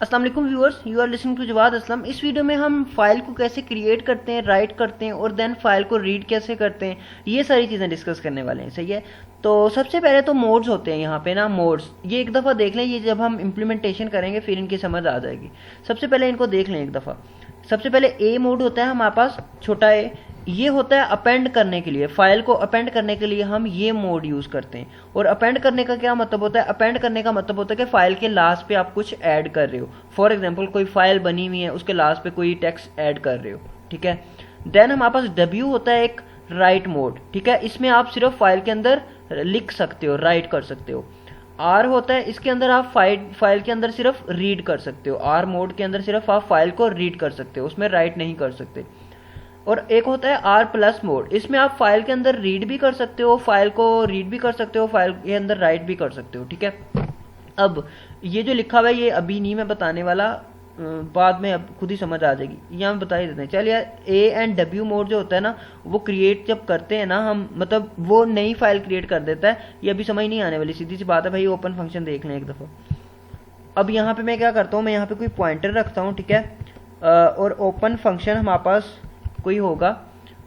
अस्सलाम वालेकुम viewers, you are listening to Jawad Aslam. इस वीडियो में हम फाइल को कैसे क्रिएट करते हैं, राइट करते हैं और देन फाइल को रीड कैसे करते हैं, ये सारी चीज़ें डिस्कस करने वाले हैं। सही है। तो सबसे पहले तो मोड्स होते हैं यहाँ पे ना, मोड्स ये एक दफ़ा देख लें, ये जब हम इम्प्लीमेंटेशन करेंगे फिर इनकी समझ आ जाएगी। सबसे पहले इनको देख लें एक दफ़ा। सबसे पहले ए मोड होता है हमारे पास, छोटा ए। ये होता है अपेंड करने के लिए, फाइल को अपेंड करने के लिए हम ये मोड यूज़ करते हैं। और अपेंड करने का क्या मतलब होता है? अपेंड करने का मतलब होता है कि फाइल के लास्ट पे आप कुछ ऐड कर रहे हो। फॉर एग्जांपल कोई फाइल बनी हुई है, उसके लास्ट पे कोई टेक्स्ट ऐड कर रहे हो। ठीक है। देन हमारे पास डब्ल्यू होता है एक राइट मोड। ठीक है, इसमें आप सिर्फ फाइल के अंदर लिख सकते हो, राइट कर सकते हो। आर होता है, इसके अंदर आप फाइल के अंदर सिर्फ रीड कर सकते हो। आर मोड के अंदर सिर्फ आप फाइल को रीड कर सकते हो, उसमें राइट नहीं कर सकते। और एक होता है आर प्लस मोड, इसमें आप फाइल के अंदर रीड भी कर सकते हो, फाइल को रीड भी कर सकते हो, फाइल के अंदर राइट भी कर सकते हो। ठीक है। अब ये जो लिखा हुआ है ये अभी नहीं मैं बताने वाला, बाद में अब खुद ही समझ आ जाएगी, यहाँ हम बता ही देते हैं। चलिए, ए एंड डब्ल्यू मोड जो होता है ना, वो क्रिएट जब करते हैं ना हम, मतलब वो नई फाइल क्रिएट कर देता है। ये अभी समझ नहीं आने वाली, सीधी सी बात है भाई। ओपन फंक्शन देख लें एक दफ़ा। अब यहाँ पे मैं क्या करता हूँ, मैं यहाँ पे कोई पॉइंटर रखता हूँ। ठीक है। और ओपन फंक्शन हमारे पास कोई होगा,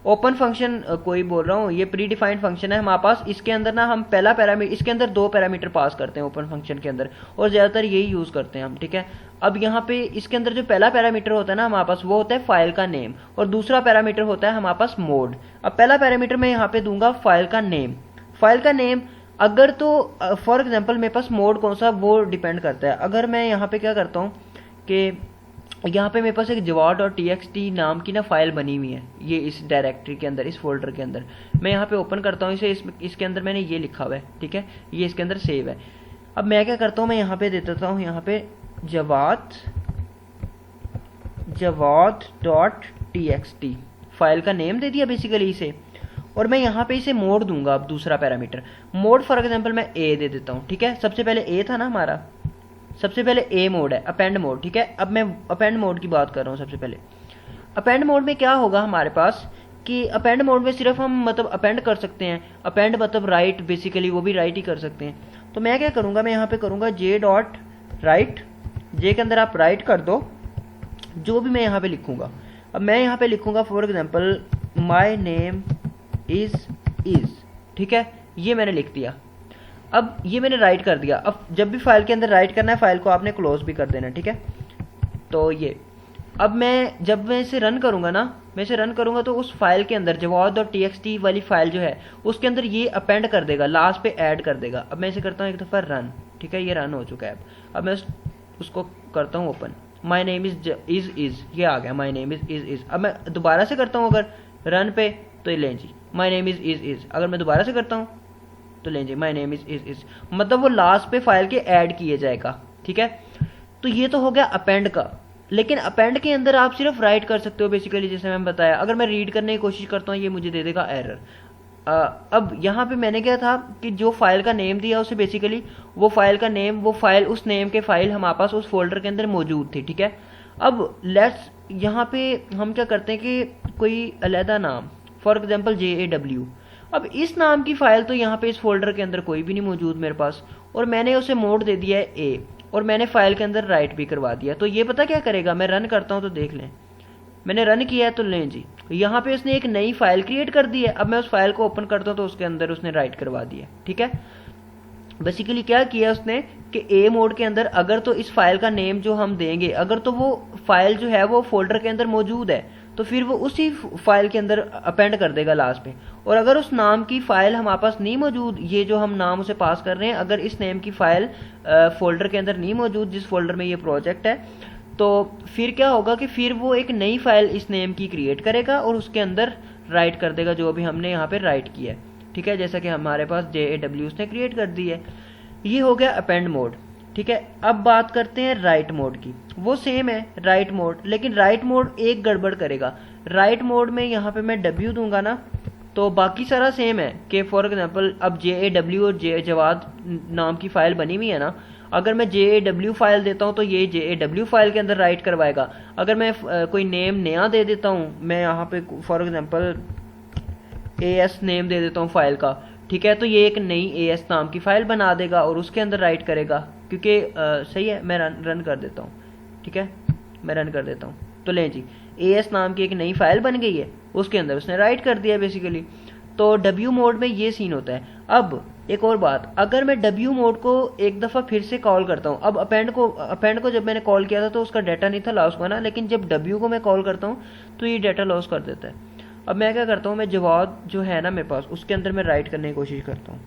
ओपन फंक्शन कोई बोल रहा हूँ, ये प्री डिफाइंड फंक्शन है हमारे पास। इसके अंदर ना हम पहला पैरामीटर, इसके अंदर दो पैरामीटर पास करते हैं ओपन फंक्शन के अंदर, और ज़्यादातर यही यूज़ करते हैं हम। ठीक है। अब यहाँ पे इसके अंदर जो पहला पैरामीटर होता है ना हमारे पास, वो होता है फाइल का नेम, और दूसरा पैरामीटर होता है हमारे पास मोड। अब पहला पैरामीटर मैं यहाँ पे दूंगा फाइल का नेम। फाइल का नेम अगर तो फॉर एग्जाम्पल मेरे पास मोड कौन सा, वो डिपेंड करता है। अगर मैं यहाँ पे क्या करता हूँ कि यहाँ पे मेरे पास एक जवाद और txt नाम की ना फाइल बनी हुई है, ये इस डायरेक्टरी के अंदर, इस फोल्डर के अंदर। मैं यहाँ पे ओपन करता हूँ इसे, इसके अंदर मैंने ये लिखा हुआ है। ठीक है, ये इसके अंदर सेव है। अब मैं क्या करता हूँ, मैं यहाँ पे दे देता हूँ, यहाँ पे जवाद डॉट txt, फाइल का नेम दे दिया बेसिकली इसे। और मैं यहाँ पे इसे मोड दूंगा। अब दूसरा पैरामीटर मोड, फॉर एग्जाम्पल मैं ए दे देता हूँ। ठीक है, सबसे पहले ए था ना हमारा, सबसे पहले ए मोड है, अपेंड मोड। ठीक है, अब मैं अपेंड मोड की बात कर रहा हूँ। सबसे पहले अपेंड मोड में क्या होगा हमारे पास कि अपेंड मोड में सिर्फ हम मतलब अपेंड कर सकते हैं। अपेंड मतलब राइट, बेसिकली वो भी राइट ही कर सकते हैं। तो मैं क्या करूँगा, मैं यहाँ पे करूँगा जे डॉट राइट, जे के अंदर आप राइट कर दो जो भी मैं यहाँ पे लिखूँगा। अब मैं यहाँ पे लिखूँगा for example my name is. ठीक है, ये मैंने लिख दिया। अब ये मैंने राइट कर दिया। अब जब भी फाइल के अंदर राइट करना है, फाइल को आपने क्लोज भी कर देना। ठीक है। तो ये अब जब मैं इसे रन करूंगा ना, मैं इसे रन करूंगा तो उस फाइल के अंदर जवाद और txt वाली फाइल जो है उसके अंदर ये अपेंड कर देगा, लास्ट पे ऐड कर देगा। अब मैं इसे करता हूँ एक दफ़ा रन। ठीक है, ये रन हो चुका है। अब मैं उसको करता हूँ ओपन, माई नेम इज, ये आ गया, माई नेम इज। अब मैं दोबारा से करता हूँ अगर रन पे, तो ये लें जी, माई नेम इज। अगर मैं दोबारा से करता हूँ तो लें जी, माई नेम इज, मतलब वो लास्ट पे फाइल के ऐड किए जाएगा। ठीक है। तो ये तो हो गया अपेंड का। लेकिन अपेंड के अंदर आप सिर्फ राइट कर सकते हो बेसिकली, जैसे मैंने बताया। अगर मैं रीड करने की कोशिश करता हूँ, ये मुझे दे देगा एरर। अब यहाँ पे मैंने क्या था कि जो फाइल का नेम दिया उसे बेसिकली वो फाइल का नेम, वो फाइल, उस नेम के फाइल हमारे पास उस फोल्डर के अंदर मौजूद थी। ठीक है। अब लेट्स यहाँ पे हम क्या करते हैं कि कोई अलहदा नाम, फॉर एग्जाम्पल JAW। अब इस नाम की फाइल तो यहाँ पे इस फोल्डर के अंदर कोई भी नहीं मौजूद मेरे पास, और मैंने उसे मोड दे दिया है ए, और मैंने फाइल के अंदर राइट भी करवा दिया। तो ये पता क्या करेगा, मैं रन करता हूँ तो देख लें, मैंने रन किया है तो लें जी, यहाँ पे उसने एक नई फाइल क्रिएट कर दी है। अब मैं उस फाइल को ओपन करता हूँ तो उसके अंदर उसने राइट करवा दिया। ठीक है। बेसिकली क्या किया उसने कि ए मोड के अंदर अगर तो इस फाइल का नेम जो हम देंगे, अगर तो वो फाइल जो है वो फोल्डर के अंदर मौजूद है, तो फिर वो उसी फाइल के अंदर अपेंड कर देगा लास्ट पे। और अगर उस नाम की फाइल हमारे पास नहीं मौजूद, ये जो हम नाम उसे पास कर रहे हैं, अगर इस नेम की फाइल फोल्डर के अंदर नहीं मौजूद, जिस फोल्डर में ये प्रोजेक्ट है, तो फिर क्या होगा कि फिर वो एक नई फाइल इस नेम की क्रिएट करेगा और उसके अंदर राइट कर देगा जो भी हमने यहाँ पे राइट किया है। ठीक है, जैसा कि हमारे पास JAW उसने क्रिएट कर दी है। ये हो गया अपेंड मोड। ठीक है। अब बात करते हैं राइट मोड की। वो सेम है राइट मोड, लेकिन राइट मोड एक गड़बड़ करेगा। राइट मोड में यहाँ पे मैं W दूंगा ना, तो बाकी सारा सेम है कि फॉर एग्जांपल अब JAW और जवाद नाम की फाइल बनी हुई है ना, अगर मैं JAW फाइल देता हूँ तो ये JAW फाइल के अंदर राइट करवाएगा। अगर मैं कोई नेम नया दे देता हूँ, मैं यहाँ पे फॉर एग्जांपल AS नेम दे देता हूँ फाइल का, ठीक है, तो ये एक नई AS नाम की फाइल बना देगा और उसके अंदर राइट करेगा। क्योंकि सही है, मैं रन कर देता हूँ। ठीक है, मैं रन कर देता हूँ। तो लें जी, AS नाम की एक नई फाइल बन गई है, उसके अंदर उसने राइट कर दिया बेसिकली। तो W मोड में ये सीन होता है। अब एक और बात, अगर मैं W मोड को एक दफ़ा फिर से कॉल करता हूँ, अब अपेंड को जब मैंने कॉल किया था तो उसका डाटा नहीं था लॉस होना, लेकिन जब W को मैं कॉल करता हूँ तो ये डाटा लॉस कर देता है। अब मैं क्या करता हूँ, मैं जवाद जो है ना मेरे पास, उसके अंदर मैं राइट करने की कोशिश करता हूँ।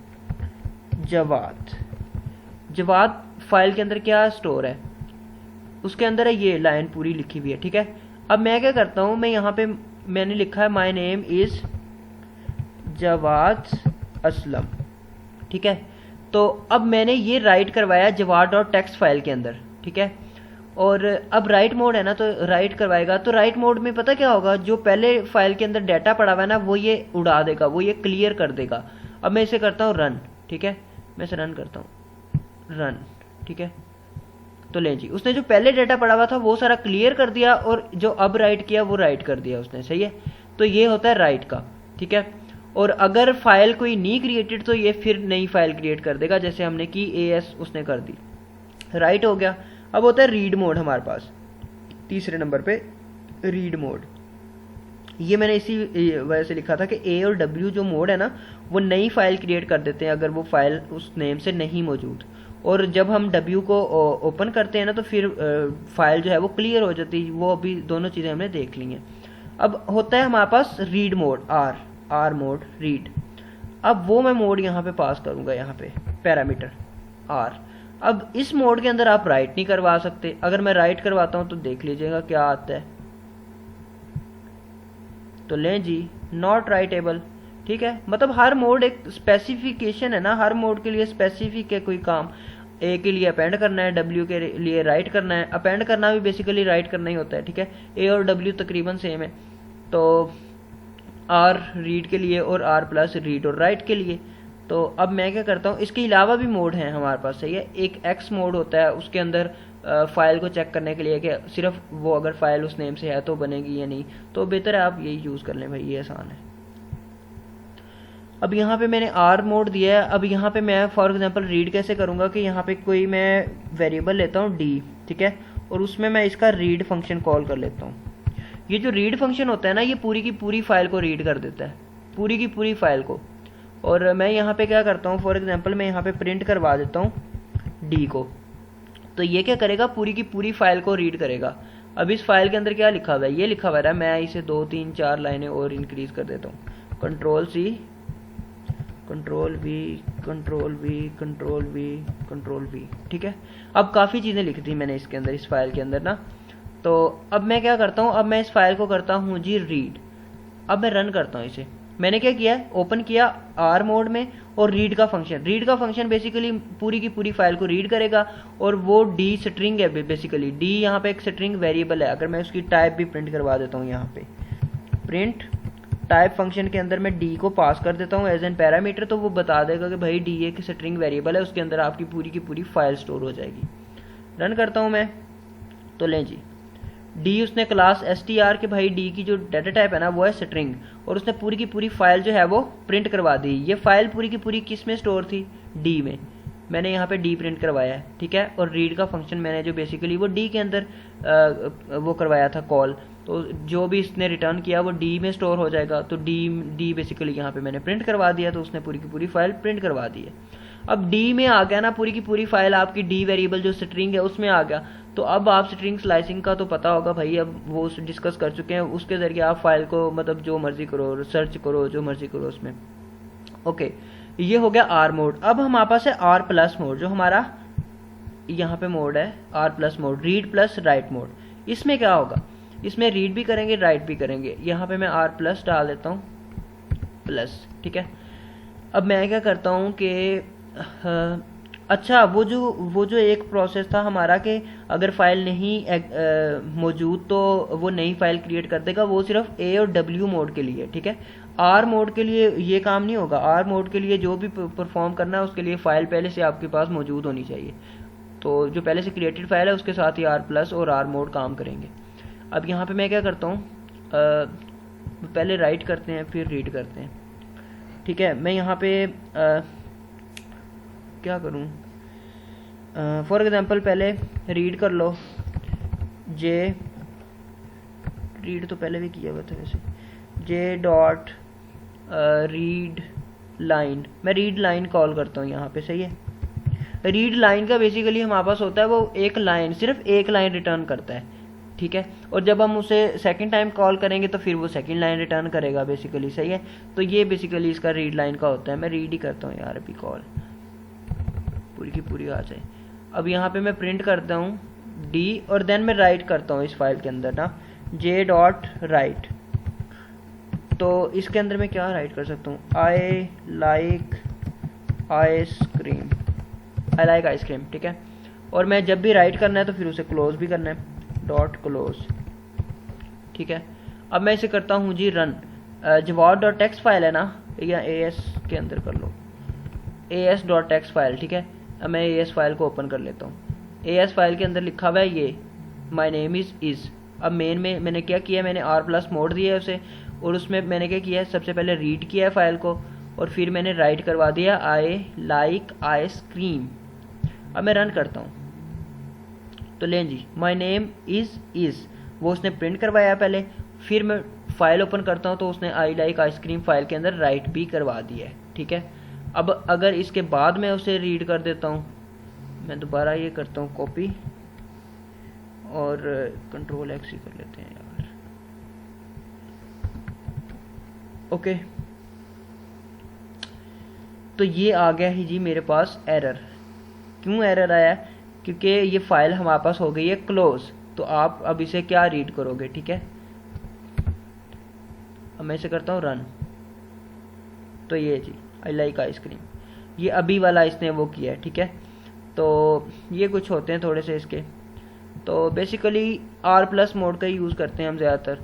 जवाद फाइल के अंदर क्या स्टोर है, उसके अंदर है ये लाइन पूरी लिखी हुई है, ठीक है। अब मैं क्या करता हूँ, मैं यहाँ पे मैंने लिखा है my name is Jawad Aslam, ठीक है। तो अब मैंने ये राइट करवाया जवाद डॉट टेक्स्ट फाइल के अंदर, ठीक है। और अब राइट मोड है ना, तो राइट करवाएगा, तो राइट मोड में पता क्या होगा, जो पहले फाइल के अंदर डाटा पड़ा हुआ है ना, वो ये उड़ा देगा, वो ये क्लियर कर देगा। अब मैं इसे करता हूँ रन, ठीक है, मैं इसे रन करता हूँ, रन, ठीक है। तो लें जी, उसने जो पहले डाटा पड़ा हुआ था वो सारा क्लियर कर दिया, और जो अब राइट किया वो राइट कर दिया उसने, सही है। तो ये होता है राइट का, ठीक है। और अगर फाइल कोई नहीं क्रिएटेड तो ये फिर नई फाइल क्रिएट कर देगा, जैसे हमने की AS उसने कर दी, राइट हो गया। अब होता है रीड मोड हमारे पास, तीसरे नंबर पे रीड मोड। ये मैंने इसी वजह से लिखा था कि A और W जो मोड है ना, वो नई फाइल क्रिएट कर देते हैं अगर वो फाइल उस नेम से नहीं मौजूद। और जब हम W को ओपन करते हैं ना, तो फिर फाइल जो है वो क्लियर हो जाती है। वो अभी दोनों चीज़ें हमने देख ली हैं। अब होता है हमारे पास read mode, R mode read. अब वो मैं मोड यहाँ पे पास करूँगा, यहाँ पे पैरामीटर आर। अब इस मोड के अंदर आप राइट नहीं करवा सकते। अगर मैं राइट करवाता हूँ तो देख लीजिएगा क्या आता है। तो लें जी, नॉट राइटेबल, ठीक है। मतलब हर मोड एक स्पेसिफिकेशन है ना, हर मोड के लिए स्पेसिफिक है कोई काम। ए के लिए अपेंड करना है, W के लिए राइट करना है। अपेंड करना भी बेसिकली राइट करना ही होता है, ठीक है। A और W तकरीबन सेम है। तो R रीड के लिए और R प्लस रीड और राइट के लिए। तो अब मैं क्या करता हूँ, इसके अलावा भी मोड हैं हमारे पास, सही है। एक X मोड होता है, उसके अंदर फाइल को चेक करने के लिए कि सिर्फ वो अगर फाइल उस नेम से है तो बनेगी या नहीं। तो बेहतर है आप यही यूज़ कर लें भाई, ये आसान है। अब यहाँ पे मैंने R मोड दिया है। अब यहाँ पे मैं फॉर एग्जांपल रीड कैसे करूँगा कि यहाँ पे कोई मैं वेरिएबल लेता हूँ D, ठीक है, और उसमें मैं इसका रीड फंक्शन कॉल कर लेता हूँ। ये जो रीड फंक्शन होता है ना, ये पूरी की पूरी फाइल को रीड कर देता है, पूरी की पूरी फाइल को। और मैं यहाँ पे क्या करता हूँ, फॉर एग्जांपल मैं यहाँ पे प्रिंट करवा देता हूँ D को। तो ये क्या करेगा, पूरी की पूरी फाइल को रीड करेगा। अब इस फाइल के अंदर क्या लिखा हुआ है, ये लिखा हुआ है। मैं इसे 2 3 4 लाइनें और इंक्रीज कर देता हूँ। Control C, control V, control V, control V, control V, ठीक है। अब काफ़ी चीज़ें लिख दी मैंने इसके अंदर, इस फाइल के अंदर ना। तो अब मैं क्या करता हूँ, अब मैं इस फाइल को करता हूँ जी रीड। अब मैं रन करता हूँ इसे। मैंने क्या किया, ओपन किया R मोड में, और रीड का फंक्शन बेसिकली पूरी की पूरी फाइल को रीड करेगा। और वो D स्ट्रिंग है बेसिकली। D यहाँ पे एक स्ट्रिंग वेरिएबल है। अगर मैं उसकी टाइप भी प्रिंट करवा देता हूँ, यहाँ पे प्रिंट टाइप फंक्शन के अंदर मैं D को पास कर देता हूँ एज एन पैरामीटर, तो वो बता देगा कि भाई D एक स्ट्रिंग वेरिएबल है, उसके अंदर आपकी पूरी की पूरी फाइल स्टोर हो जाएगी। रन करता हूँ मैं, तो लें जी, D उसने क्लास str के भाई D की जो डाटा टाइप है ना वो है स्ट्रिंग, और उसने पूरी की पूरी फाइल जो है वो प्रिंट करवा दी। ये फाइल पूरी की पूरी किस में स्टोर थी, D में। मैंने यहाँ पे D प्रिंट करवाया है, ठीक है। और रीड का फंक्शन मैंने जो बेसिकली वो D के अंदर वो करवाया था कॉल। तो जो भी इसने रिटर्न किया वो D में स्टोर हो जाएगा। तो D बेसिकली यहाँ पे मैंने प्रिंट करवा दिया, तो उसने पूरी की पूरी फाइल प्रिंट करवा दी है। अब D में आ गया ना, पूरी की पूरी फाइल आपकी D वेरिएबल जो स्ट्रिंग है उसमें आ गया। तो अब आप स्ट्रिंग स्लाइसिंग का तो पता होगा भाई, अब वो डिस्कस कर चुके हैं। उसके ज़रिए आप फाइल को मतलब जो मर्जी करो, सर्च करो, जो मर्जी करो उसमें। ओके, ये हो गया R मोड। अब हमारे पास है R प्लस मोड, जो हमारा यहाँ पे मोड है R plus mode, read plus right mode. इसमें क्या होगा, इसमें रीड भी करेंगे, राइट भी करेंगे। यहाँ पे मैं R प्लस डाल देता हूँ, प्लस, ठीक है। अब मैं क्या करता हूँ कि अच्छा, वो जो एक प्रोसेस था हमारा कि अगर फाइल नहीं मौजूद तो वो नई फाइल क्रिएट कर देगा, वो सिर्फ A और W मोड के लिए, ठीक है। R मोड के लिए ये काम नहीं होगा। R मोड के लिए जो भी परफॉर्म करना है उसके लिए फ़ाइल पहले से आपके पास मौजूद होनी चाहिए। तो जो पहले से क्रिएटेड फाइल है उसके साथ ही R प्लस और R मोड काम करेंगे। अब यहाँ पे मैं क्या करता हूँ, पहले राइट करते हैं फिर रीड करते हैं, ठीक है। मैं यहाँ पे क्या करूँ, फॉर एग्जांपल पहले रीड कर लो, जे रीड तो पहले भी किया हुआ था वैसे, जे डॉट रीड लाइन, मैं रीड लाइन कॉल करता हूँ यहाँ पे, सही है। रीड लाइन का बेसिकली हमारे पास होता है वो एक लाइन, सिर्फ एक लाइन रिटर्न करता है, ठीक है। और जब हम उसे सेकंड टाइम कॉल करेंगे तो फिर वो सेकंड लाइन रिटर्न करेगा बेसिकली, सही है। तो ये बेसिकली इसका रीड लाइन का होता है। मैं रीड ही करता हूँ यार, अभी कॉल पूरी की पूरी आ जाए। अब यहाँ पे मैं प्रिंट करता हूँ डी, और देन मैं राइट करता हूँ इस फाइल के अंदर ना, जे डॉट राइट। तो इसके अंदर मैं क्या राइट कर सकता हूँ, I like ice cream, I like ice cream, ठीक है। और मैं जब भी राइट करना है तो फिर उसे क्लोज भी करना है, डॉट क्लोज, ठीक है। अब मैं इसे करता हूँ जी रन। जवाब डॉट टेक्स्ट फाइल है ना, या ए एस के अंदर कर लो, A S dot text file, ठीक है। अब मैं ए एस फाइल को ओपन कर लेता हूँ। ए एस फाइल के अंदर लिखा हुआ है ये माई नेम इज़। अब मेन में मैंने क्या किया, मैंने आर प्लस मोड दिया है उसे, और उसमें मैंने क्या किया है, सबसे पहले रीड किया है फाइल को, और फिर मैंने राइट करवा दिया आई लाइक आइसक्रीम। अब मैं रन करता हूँ तो लें जी, माई नेम इज़ वो उसने प्रिंट करवाया पहले, फिर मैं फाइल ओपन करता हूँ तो उसने आई लाइक आइसक्रीम फाइल के अंदर राइट भी करवा दिया है, ठीक है। अब अगर इसके बाद मैं उसे रीड कर देता हूँ, मैं दोबारा ये करता हूँ कॉपी, और कंट्रोल एक्स ही कर लेते हैं यार, ओके। तो ये आ गया है जी मेरे पास एरर। क्यों एरर आया, क्योंकि ये फाइल हमारे पास हो गई है क्लोज। तो आप अब इसे क्या रीड करोगे, ठीक है। अब मैं इसे करता हूँ रन, तो ये जी आई लाइक आइसक्रीम, ये अभी वाला इसने वो किया है, ठीक है। तो ये कुछ होते हैं थोड़े से इसके। तो बेसिकली आर प्लस मोड का ही यूज़ करते हैं हम ज़्यादातर।